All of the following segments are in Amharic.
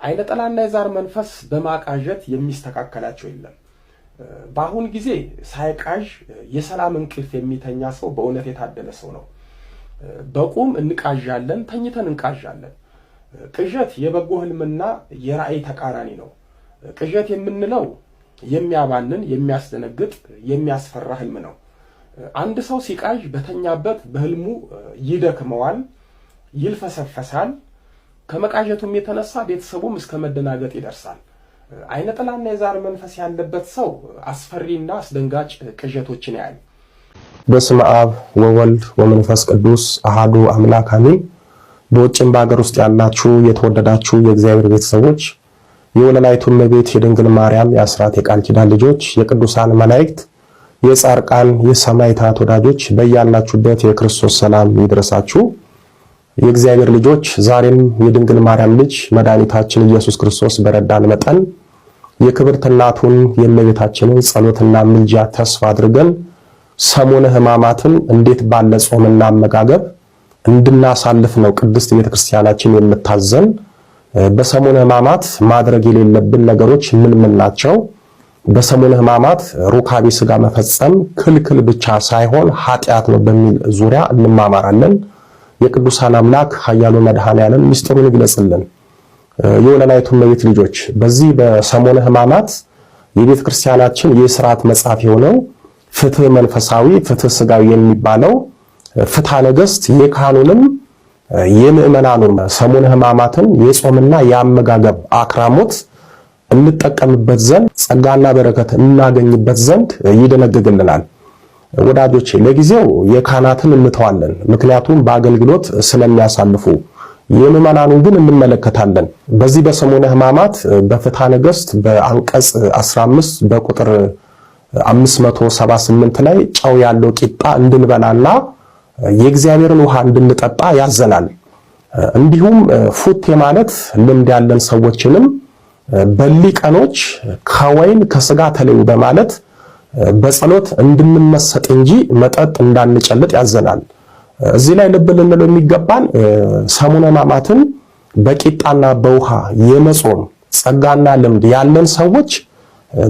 አይነ ጥላና የዛር መንፈስ በማቃዠት የሚስተካከላቸው የለም። በአሁን ጊዜ ሳይቃዥ የሰላም እንቅልፍ የሚተኛ ሰው በእውነት የታደለ ሰው ነው። በቁም እንቃዣለን፣ ተኝተን እንቃዣለን። ቅዠት የበጎ ህልምና የራእይ ተቃራኒ ነው። ቅዠት የምንለው የሚያባንን፣ የሚያስደነግጥ፣ የሚያስፈራ ህልም ነው። አንድ ሰው ሲቃዥ በተኛበት በህልሙ ይደክመዋል፣ ይልፈሰፈሳል። ከመቃዠቱም የተነሳ ቤተሰቡም እስከ መደናገጥ ይደርሳል። አይነ ጥላና የዛር መንፈስ ያለበት ሰው አስፈሪና አስደንጋጭ ቅዠቶችን ያያል። በስመ አብ ወወልድ ወመንፈስ ቅዱስ አሃዱ አምላክ አሜን። በውጭም በአገር ውስጥ ያላችሁ የተወደዳችሁ የእግዚአብሔር ቤተሰቦች የወለላይቱ እመቤት የድንግል ማርያም የአስራት የቃል ኪዳን ልጆች የቅዱሳን መላእክት የጻድቃን የሰማዕታት ወዳጆች በያላችሁበት የክርስቶስ ሰላም ይድረሳችሁ። የእግዚአብሔር ልጆች ዛሬም የድንግል ማርያም ልጅ መድኃኒታችን ኢየሱስ ክርስቶስ በረዳን መጠን የክብርት እናቱን የእመቤታችንን ጸሎትና ምልጃ ተስፋ አድርገን ሰሙነ ሕማማትን እንዴት ባለ ጾምና አመጋገብ እንድናሳልፍ ነው ቅድስት ቤተክርስቲያናችን የምታዘን። በሰሙነ ሕማማት ማድረግ የሌለብን ነገሮች ምን ናቸው? በሰሙነ ሕማማት ሩካቤ ሥጋ መፈጸም ክልክል ብቻ ሳይሆን ኃጢአት ነው በሚል ዙሪያ እንማማራለን። የቅዱሳን አምላክ ኃያሉ መድኃኔዓለም ምስጢሩን ይግለጽልን። የወለላይቱ እመቤት ልጆች በዚህ በሰሙነ ሕማማት የቤተ ክርስቲያናችን የሥርዓት መጽሐፍ የሆነው ፍትህ መንፈሳዊ ፍትህ ሥጋዊ የሚባለው ፍትሐ ነገሥት የካህኑንም የምእመናኑም ሰሙነ ሕማማትን የጾምና የአመጋገብ አክራሞት እንጠቀምበት ዘንድ ጸጋና በረከት እናገኝበት ዘንድ ይደነግግልናል። ወዳጆቼ ለጊዜው የካህናትን እንተዋለን፣ ምክንያቱም በአገልግሎት ስለሚያሳልፉ። የምእመናኑን ግን እንመለከታለን። በዚህ በሰሙነ ሕማማት በፍትሐ ነገሥት በአንቀጽ 15 በቁጥር 578 ላይ ጨው ያለው ቂጣ እንድንበላና የእግዚአብሔርን ውሃ እንድንጠጣ ያዘናል። እንዲሁም ፉቴ ማለት ልምድ ያለን ሰዎችንም በሊቀኖች ከወይን ከስጋ ተለዩ በማለት በጸሎት እንድንመሰጥ እንጂ መጠጥ እንዳንጨልጥ ያዘናል። እዚህ ላይ ልብ ልንለው የሚገባን ሰሙነ ሕማማትን በቂጣና በውሃ የመጾም ጸጋና ልምድ ያለን ሰዎች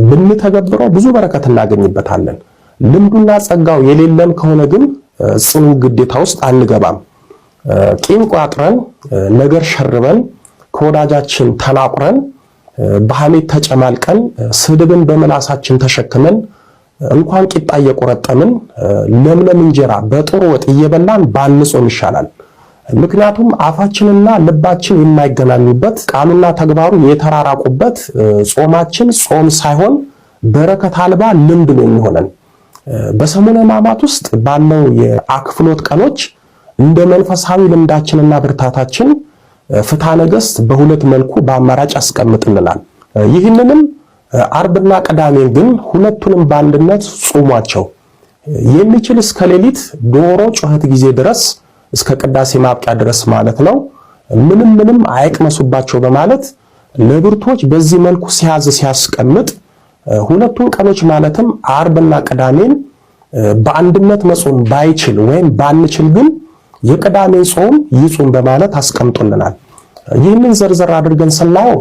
ብንተገብረው ብዙ በረከት እናገኝበታለን። ልምዱና ጸጋው የሌለን ከሆነ ግን ጽኑ ግዴታ ውስጥ አንገባም። ቂም ቋጥረን ነገር ሸርበን ከወዳጃችን ተናቁረን በሐሜት ተጨማልቀን ስድብን በመላሳችን ተሸክመን እንኳን ቂጣ እየቆረጠምን ለምለም እንጀራ በጥሩ ወጥ እየበላን ባንጾም ይሻላል። ምክንያቱም አፋችንና ልባችን የማይገናኙበት ቃሉና ተግባሩ የተራራቁበት ጾማችን ጾም ሳይሆን በረከት አልባ ልምድ ነው የሚሆነን። በሰሙነ ሕማማት ውስጥ ባለው የአክፍሎት ቀኖች እንደ መንፈሳዊ ልምዳችንና ብርታታችን ፍትሐ ነገሥት በሁለት መልኩ በአማራጭ ያስቀምጥልናል። ይህንንም አርብና ቅዳሜን ግን ሁለቱንም በአንድነት ጾሟቸው። የሚችል እስከ ሌሊት ዶሮ ጩኸት ጊዜ ድረስ እስከ ቅዳሴ ማብቂያ ድረስ ማለት ነው ምንም አይቅመሱባቸው በማለት ለብርቶች በዚህ መልኩ ሲያስቀምጥ ሁለቱን ቀኖች ማለትም አርብና ቅዳሜን በአንድነት መጾም ባይችል ወይም ባንችል ግን የቅዳሜን ጾም ይጹም በማለት አስቀምጦልናል። ይህንን ዘርዘር አድርገን ስናየው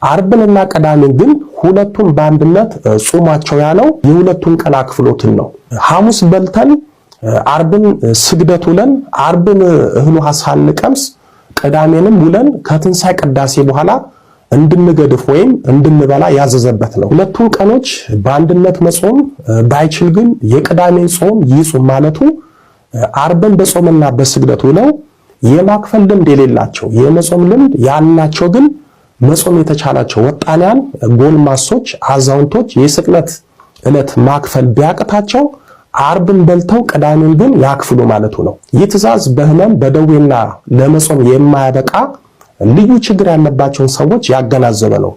አርብንና ቅዳሜን ግን ሁለቱን በአንድነት ጾማቸው ያለው የሁለቱን ቀን አክፍሎትን ነው። ሐሙስ በልተን አርብን ስግደት ውለን አርብን እህሉ ሳንቀምስ ቅዳሜንም ውለን ከትንሣኤ ቅዳሴ በኋላ እንድንገድፍ ወይም እንድንበላ ያዘዘበት ነው። ሁለቱን ቀኖች በአንድነት መጾም ባይችል ግን የቅዳሜን ጾም ይጹም ማለቱ አርብን በጾምና በስግደት ውለው የማክፈል ልምድ የሌላቸው የመጾም ልምድ ያላቸው ግን መጾም የተቻላቸው ወጣንያን ጎልማሶች አዛውንቶች የስቅለት ዕለት ማክፈል ቢያቅታቸው አርብን በልተው ቅዳሜን ግን ያክፍሉ ማለቱ ነው። ይህ ትእዛዝ በህመም በደዌና ለመጾም የማያበቃ ልዩ ችግር ያለባቸውን ሰዎች ያገናዘበ ነው።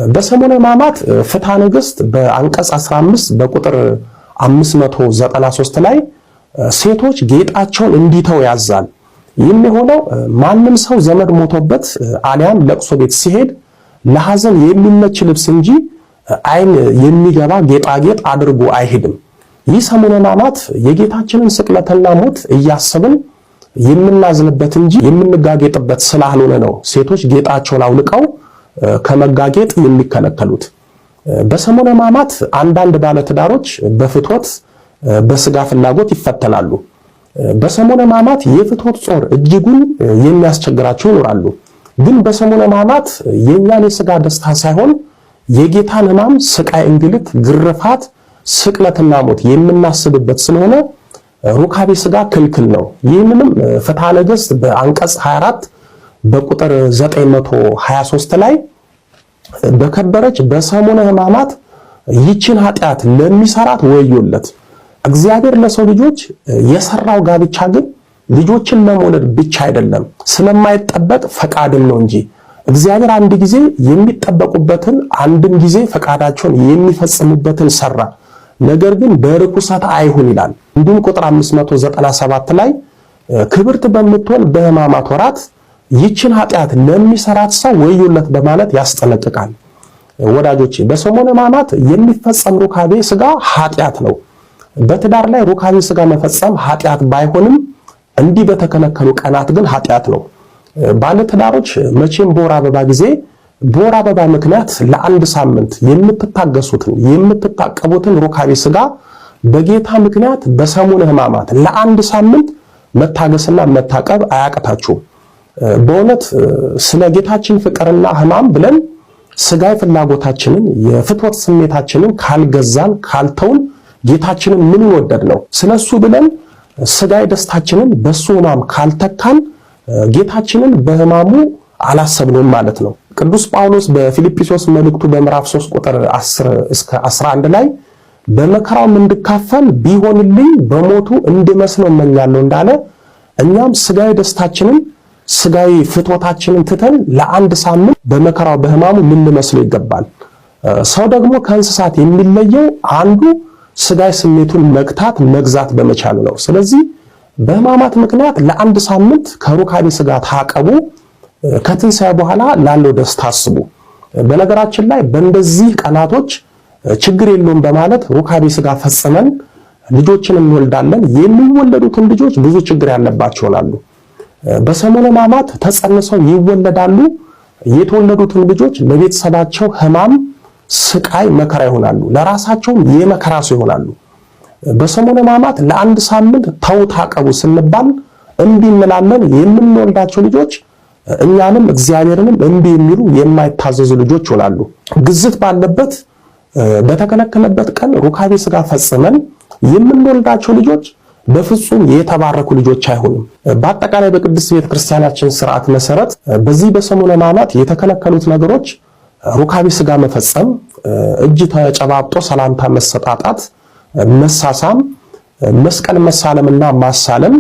በሰሙነ ሕማማት ፍትሐ ነገሥት በአንቀጽ 15 በቁጥር 593 ላይ ሴቶች ጌጣቸውን እንዲተው ያዛል። ይህም የሆነው ማንም ሰው ዘመድ ሞቶበት አሊያም ለቅሶ ቤት ሲሄድ ለሐዘን የሚመች ልብስ እንጂ አይን የሚገባ ጌጣጌጥ አድርጎ አይሄድም። ይህ ሰሙነ ሕማማት የጌታችንን ስቅለትና ሞት እያሰብን የምናዝንበት እንጂ የምንጋጌጥበት ስላልሆነ ነው ሴቶች ጌጣቸውን አውልቀው ከመጋጌጥ የሚከለከሉት። በሰሙነ ሕማማት አንዳንድ ባለትዳሮች በፍትወት በስጋ ፍላጎት ይፈተናሉ። በሰሙነ ሕማማት የፍትወት ጾር እጅጉን የሚያስቸግራቸው ይኖራሉ። ግን በሰሙነ ሕማማት የኛን የስጋ ደስታ ሳይሆን የጌታን ሕማም፣ ስቃይ፣ እንግልት፣ ግርፋት፣ ስቅለትና ሞት የምናስብበት ስለሆነ ሩካቤ ስጋ ክልክል ነው። ይህንንም ፍትሐ ነገሥት በአንቀጽ 24 በቁጥር 923 ላይ በከበረች በሰሙነ ሕማማት ይችን ኃጢአት ለሚሰራት ወዮለት። እግዚአብሔር ለሰው ልጆች የሰራው ጋብቻ ግን ልጆችን ለመውለድ ብቻ አይደለም፣ ስለማይጠበቅ ፈቃድም ነው እንጂ እግዚአብሔር አንድ ጊዜ የሚጠበቁበትን አንድም ጊዜ ፈቃዳቸውን የሚፈጽሙበትን ሰራ። ነገር ግን በርኩሰት አይሁን ይላል። እንዲሁም ቁጥር 597 ላይ ክብርት በምትሆን በሕማማት ወራት ይችን ኃጢአት ለሚሰራት ሰው ወዮለት በማለት ያስጠነቅቃል። ወዳጆቼ በሰሙነ ሕማማት የሚፈጸም ሩካቤ ስጋ ኃጢአት ነው። በትዳር ላይ ሩካቤ ስጋ መፈጸም ኃጢአት ባይሆንም እንዲህ በተከለከሉ ቀናት ግን ኃጢአት ነው። ባለትዳሮች መቼም በወር አበባ ጊዜ በወር አበባ ምክንያት ለአንድ ሳምንት የምትታገሱትን የምትታቀቡትን ሩካቤ ስጋ በጌታ ምክንያት በሰሙነ ሕማማት ለአንድ ሳምንት መታገስና መታቀብ አያቅታችሁም። በእውነት ስለ ጌታችን ፍቅርና ሕማም ብለን ስጋይ ፍላጎታችንን የፍትወት ስሜታችንን ካልገዛን ካልተውን ጌታችንን ምን ወደድ ነው? ስለሱ ብለን ስጋይ ደስታችንን በሱ ሕማም ካልተካን ጌታችንን በሕማሙ አላሰብንም ማለት ነው። ቅዱስ ጳውሎስ በፊልጵስዩስ መልእክቱ በምዕራፍ 3 ቁጥር 10 እስከ 11 ላይ በመከራውም እንድካፈል ቢሆንልኝ በሞቱ እንድመስለው እመኛለሁ እንዳለ እኛም ስጋይ ደስታችንን ስጋይ ፍትወታችንን ትተን ለአንድ ሳምንት በመከራው በሕማሙ ልንመስለው ይገባል። ሰው ደግሞ ከእንስሳት የሚለየው አንዱ ስጋይ ስሜቱን መግታት መግዛት በመቻሉ ነው። ስለዚህ በሕማማት ምክንያት ለአንድ ሳምንት ከሩካቤ ስጋ ታቀቡ፣ ከትንሣኤ በኋላ ላለው ደስታ አስቡ። በነገራችን ላይ በእንደዚህ ቀናቶች ችግር የለውም በማለት ሩካቤ ስጋ ፈጽመን ልጆችን እንወልዳለን። የሚወለዱትን ልጆች ብዙ ችግር ያለባቸው ይሆናሉ። በሰሙነ ሕማማት ተጸንሰው ይወለዳሉ። የተወለዱትን ልጆች ለቤተሰባቸው ሕማም፣ ስቃይ፣ መከራ ይሆናሉ። ለራሳቸውም የመከራ ሰው ይሆናሉ። በሰሙነ ሕማማት ለአንድ ሳምንት ተው ታቀቡ ስንባል እምቢ እንላለን። የምንወልዳቸው ልጆች እኛንም እግዚአብሔርንም እምቢ የሚሉ የማይታዘዙ ልጆች ይሆናሉ። ግዝት ባለበት በተከለከለበት ቀን ሩካቤ ስጋ ፈጽመን የምንወልዳቸው ልጆች በፍጹም የተባረኩ ልጆች አይሆኑም። በአጠቃላይ በቅድስት ቤተክርስቲያናችን ስርዓት መሰረት በዚህ በሰሙነ ሕማማት የተከለከሉት ነገሮች ሩካቤ ስጋ መፈጸም፣ እጅ ተጨባብጦ ሰላምታ መሰጣጣት፣ መሳሳም፣ መስቀል መሳለምና ማሳለም፣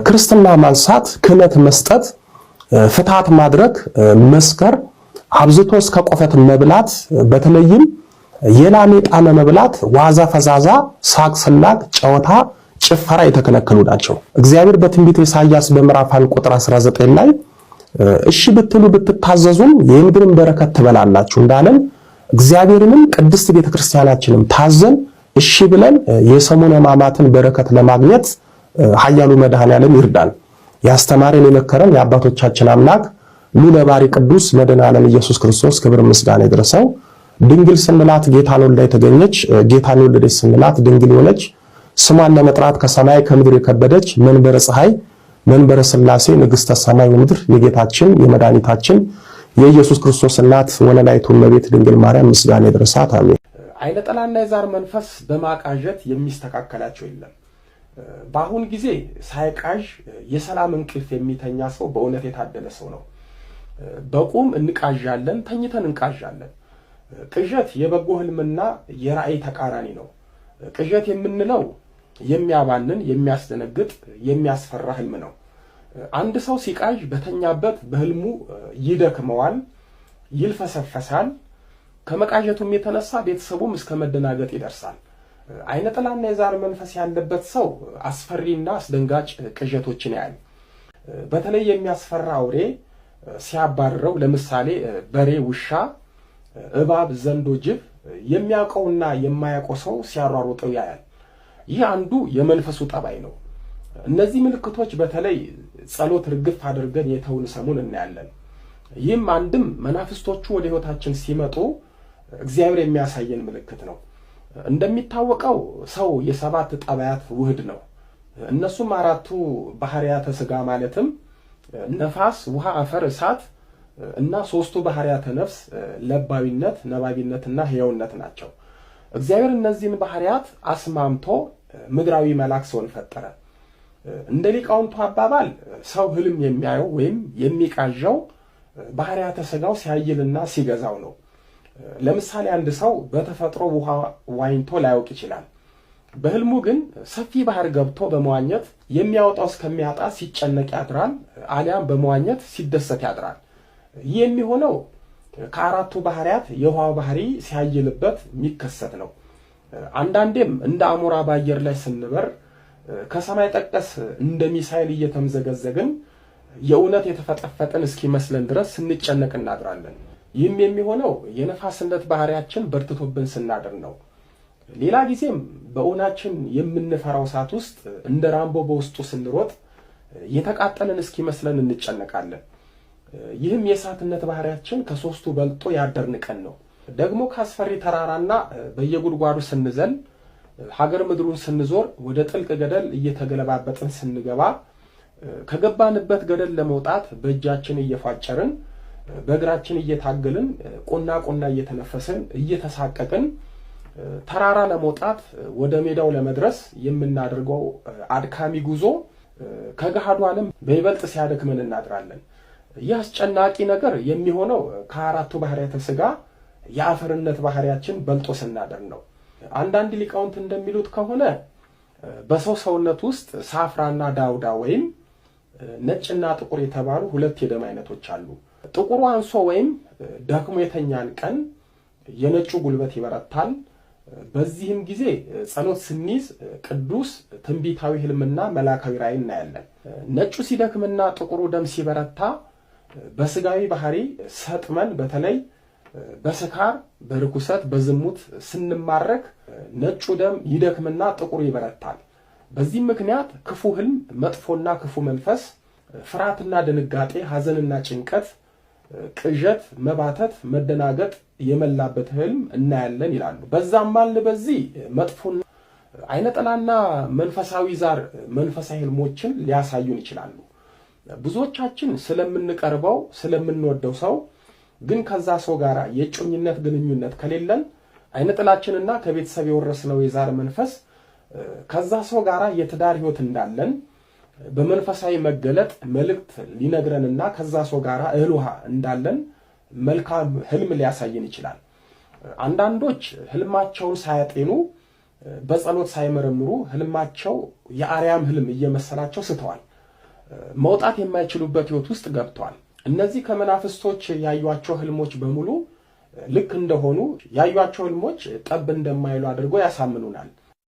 ክርስትና ማንሳት፣ ክህነት መስጠት፣ ፍትሐት ማድረግ፣ መስከር፣ አብዝቶ እስከ ቆፈት መብላት፣ በተለይም የላሜ ጣመ መብላት፣ ዋዛ ፈዛዛ፣ ሳቅ ስላቅ፣ ጨዋታ፣ ጭፈራ የተከለከሉ ናቸው። እግዚአብሔር በትንቢተ ኢሳይያስ በምዕራፍ 1 ቁጥር 19 ላይ እሺ ብትሉ ብትታዘዙም የምድርን በረከት ትበላላችሁ እንዳለን እግዚአብሔርንም ቅድስት ቤተክርስቲያናችንም ታዘን እሺ ብለን የሰሙነ ሕማማትን በረከት ለማግኘት ኃያሉ መድኃኔዓለም ይርዳን። ያስተማረን የመከረን የአባቶቻችን አምላክ ልዑለ ባሕርይ ቅዱስ መድኃኔዓለም ኢየሱስ ክርስቶስ ክብር ምስጋና ይድረሰው። ድንግል ስንላት ጌታን ወልዳ የተገኘች ጌታን የወለደች ስንላት ድንግል የሆነች ስሟን ለመጥራት ከሰማይ ከምድር የከበደች መንበረ ፀሐይ መንበረ ሥላሴ ንግሥተ ሰማይ ወምድር የጌታችን የመድኃኒታችን የኢየሱስ ክርስቶስ እናት ወለላይቱ እመቤት ድንግል ማርያም ምስጋና ይድረሳት። አሜን። አይነ ጥላና የዛር መንፈስ በማቃዠት የሚስተካከላቸው የለም። በአሁን ጊዜ ሳይቃዥ የሰላም እንቅልፍ የሚተኛ ሰው በእውነት የታደለ ሰው ነው። በቁም እንቃዣለን፣ ተኝተን እንቃዣለን። ቅዠት የበጎ ህልምና የራእይ ተቃራኒ ነው። ቅዠት የምንለው የሚያባንን፣ የሚያስደነግጥ፣ የሚያስፈራ ህልም ነው። አንድ ሰው ሲቃዥ በተኛበት በህልሙ ይደክመዋል፣ ይልፈሰፈሳል። ከመቃዠቱም የተነሳ ቤተሰቡም እስከ መደናገጥ ይደርሳል። አይነ ጥላና የዛር መንፈስ ያለበት ሰው አስፈሪና አስደንጋጭ ቅዠቶችን ያያል። በተለይ የሚያስፈራ አውሬ ሲያባርረው፣ ለምሳሌ በሬ፣ ውሻ፣ እባብ፣ ዘንዶ፣ ጅብ የሚያውቀውና የማያውቀው ሰው ሲያሯሩጠው ያያል። ይህ አንዱ የመንፈሱ ጠባይ ነው። እነዚህ ምልክቶች በተለይ ጸሎት ርግፍ አድርገን የተውን ሰሙን እናያለን። ይህም አንድም መናፍስቶቹ ወደ ህይወታችን ሲመጡ እግዚአብሔር የሚያሳየን ምልክት ነው። እንደሚታወቀው ሰው የሰባት ጠባያት ውህድ ነው። እነሱም አራቱ ባህሪያተ ሥጋ ማለትም ነፋስ፣ ውሃ፣ አፈር፣ እሳት እና ሶስቱ ባህሪያተ ነፍስ ለባዊነት፣ ነባቢነትና ሕያውነት ናቸው። እግዚአብሔር እነዚህን ባህሪያት አስማምቶ ምድራዊ መልአክ ሰውን ፈጠረ። እንደ ሊቃውንቱ አባባል ሰው ህልም የሚያየው ወይም የሚቃዣው ባህሪያተ ሥጋው ሲያይልና ሲገዛው ነው። ለምሳሌ አንድ ሰው በተፈጥሮ ውሃ ዋኝቶ ላያውቅ ይችላል። በህልሙ ግን ሰፊ ባህር ገብቶ በመዋኘት የሚያወጣው እስከሚያጣ ሲጨነቅ ያድራል፣ አሊያም በመዋኘት ሲደሰት ያድራል። ይህ የሚሆነው ከአራቱ ባህሪያት የውሃው ባህሪ ሲያይልበት የሚከሰት ነው። አንዳንዴም እንደ አሞራ በአየር ላይ ስንበር ከሰማይ ጠቀስ እንደ ሚሳኤል እየተምዘገዘግን የእውነት የተፈጠፈጠን እስኪመስለን ድረስ ስንጨነቅ እናድራለን። ይህም የሚሆነው የነፋስነት ባህሪያችን በርትቶብን ስናድር ነው። ሌላ ጊዜም በእውናችን የምንፈራው እሳት ውስጥ እንደ ራምቦ በውስጡ ስንሮጥ የተቃጠለን እስኪመስለን እንጨነቃለን። ይህም የእሳትነት ባህሪያችን ከሶስቱ በልጦ ያደርን ቀን ነው። ደግሞ ካስፈሪ ተራራና በየጉድጓዱ ስንዘል ሀገር ምድሩን ስንዞር ወደ ጥልቅ ገደል እየተገለባበጥን ስንገባ ከገባንበት ገደል ለመውጣት በእጃችን እየፏጨርን በእግራችን እየታገልን ቁና ቁና እየተነፈስን እየተሳቀቅን ተራራ ለመውጣት ወደ ሜዳው ለመድረስ የምናደርገው አድካሚ ጉዞ ከገሃዱ ዓለም በይበልጥ ሲያደክመን እናድራለን። ይህ አስጨናቂ ነገር የሚሆነው ከአራቱ ባህሪያተ ሥጋ የአፈርነት ባህሪያችን በልጦ ስናደር ነው። አንዳንድ ሊቃውንት እንደሚሉት ከሆነ በሰው ሰውነት ውስጥ ሳፍራና ዳውዳ ወይም ነጭና ጥቁር የተባሉ ሁለት የደም አይነቶች አሉ። ጥቁሩ አንሶ ወይም ደክሞ የተኛን ቀን የነጩ ጉልበት ይበረታል። በዚህም ጊዜ ጸሎት ስንይዝ ቅዱስ ትንቢታዊ ህልምና መላካዊ ራእይ እናያለን። ነጩ ሲደክምና ጥቁሩ ደም ሲበረታ በስጋዊ ባህሪ ሰጥመን በተለይ በስካር፣ በርኩሰት፣ በዝሙት ስንማረክ ነጩ ደም ይደክምና ጥቁሩ ይበረታል። በዚህም ምክንያት ክፉ ህልም፣ መጥፎና ክፉ መንፈስ፣ ፍርሃትና ድንጋጤ፣ ሐዘንና ጭንቀት፣ ቅዠት፣ መባተት፣ መደናገጥ የመላበት ህልም እናያለን ይላሉ። በዛም አለ በዚህ መጥፎና አይነጠላና መንፈሳዊ ዛር መንፈሳዊ ህልሞችን ሊያሳዩን ይችላሉ። ብዙዎቻችን ስለምንቀርበው ስለምንወደው ሰው ግን ከዛ ሰው ጋር የጮኝነት ግንኙነት ከሌለን አይነጥላችንና ከቤተሰብ የወረስነው የዛር መንፈስ ከዛ ሰው ጋር የትዳር ህይወት እንዳለን በመንፈሳዊ መገለጥ መልእክት ሊነግረንና ከዛ ሰው ጋር እህል ውሃ እንዳለን መልካም ህልም ሊያሳየን ይችላል። አንዳንዶች ህልማቸውን ሳያጤኑ በጸሎት ሳይመረምሩ ህልማቸው የአርያም ህልም እየመሰላቸው ስተዋል። መውጣት የማይችሉበት ህይወት ውስጥ ገብተዋል። እነዚህ ከመናፍስቶች ያዩአቸው ህልሞች በሙሉ ልክ እንደሆኑ ያዩአቸው ህልሞች ጠብ እንደማይሉ አድርጎ ያሳምኑናል።